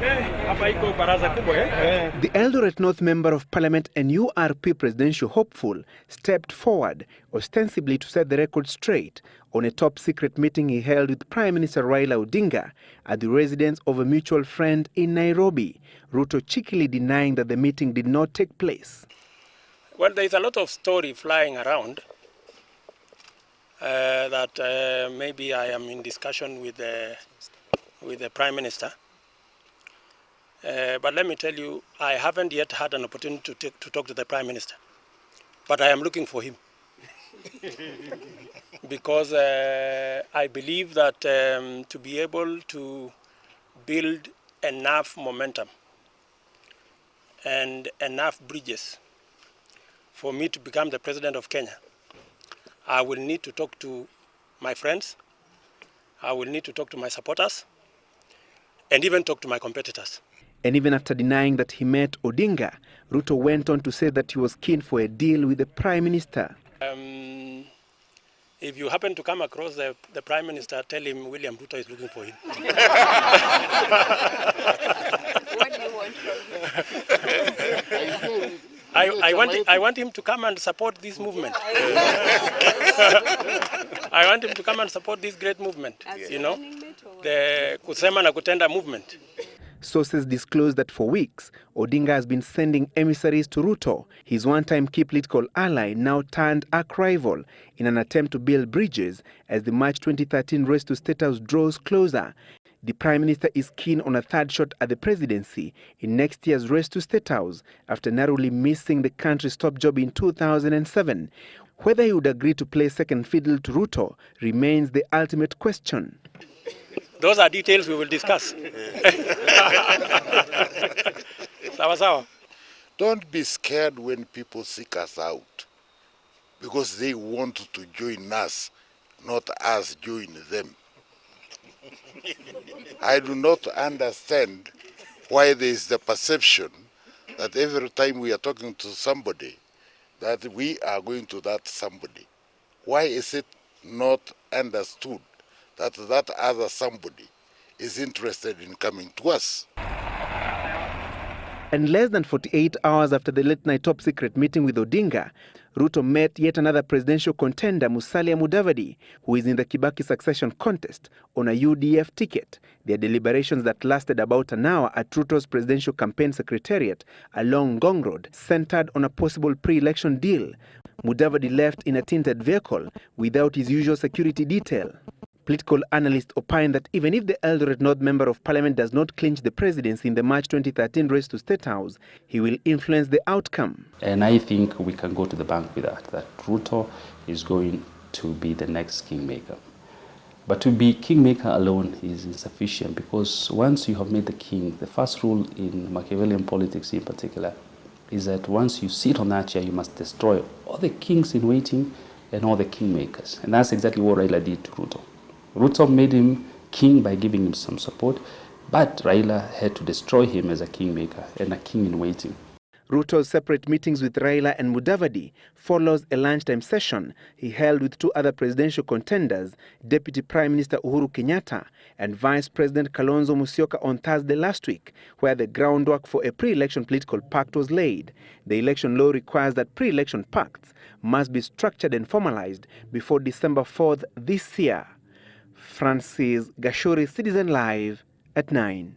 The Eldoret North Member of Parliament and URP presidential hopeful stepped forward, ostensibly to set the record straight, on a top-secret meeting he held with Prime Minister Raila Odinga at the residence of a mutual friend in Nairobi, Ruto cheekily denying that the meeting did not take place. Well, there is a lot of story flying around that maybe I am in discussion with the Prime Minister. But let me tell you, I haven't yet had an opportunity to talk to the Prime Minister. But I am looking for him. Because I believe that to be able to build enough momentum and enough bridges for me to become the President of Kenya, I will need to talk to my friends, I will need to talk to my supporters, and even talk to my competitors. And even after denying that he met Odinga, Ruto went on to say that he was keen for a deal with the Prime Minister. If you happen to come across the Prime Minister, tell him William Ruto is looking for him. What do you want from him? I want him to come and support this movement. I want him to come and support this great movement, you know, the kusema na kutenda movement. Sources disclosed that for weeks, Odinga has been sending emissaries to Ruto, his one-time key political ally, now turned arch rival, in an attempt to build bridges as the March 2013 race to State House draws closer. The Prime Minister is keen on a third shot at the presidency in next year's race to State House after narrowly missing the country's top job in 2007. Whether he would agree to play second fiddle to Ruto remains the ultimate question. Those are details we will discuss. Sawa sawa. Don't be scared when people seek us out, because they want to join us, not us join them. I do not understand why there is the perception that every time we are talking to somebody, that we are going to that somebody. Why is it not understood that that other somebody is interested in coming to us? And less than 48 hours after the late-night top-secret meeting with Odinga, Ruto met yet another presidential contender, Musalia Mudavadi, who is in the Kibaki succession contest on a UDF ticket. Their deliberations that lasted about an hour at Ruto's presidential campaign secretariat along Ngong Road centered on a possible pre-election deal. Mudavadi left in a tinted vehicle without his usual security detail. Political analysts opine that even if the Eldoret North Member of Parliament does not clinch the presidency in the March 2013 race to State House, he will influence the outcome. And I think we can go to the bank with that Ruto is going to be the next kingmaker. But to be kingmaker alone is insufficient, because once you have made the king, the first rule in Machiavellian politics in particular is that once you sit on that chair, you must destroy all the kings in waiting and all the kingmakers. And that's exactly what Raila did to Ruto. Ruto made him king by giving him some support, but Raila had to destroy him as a kingmaker and a king in waiting. Ruto's separate meetings with Raila and Mudavadi follows a lunchtime session he held with two other presidential contenders, Deputy Prime Minister Uhuru Kenyatta and Vice President Kalonzo Musyoka, on Thursday last week, where the groundwork for a pre-election political pact was laid. The election law requires that pre-election pacts must be structured and formalized before December 4th this year. Francis Gashuri, Citizen Live at 9.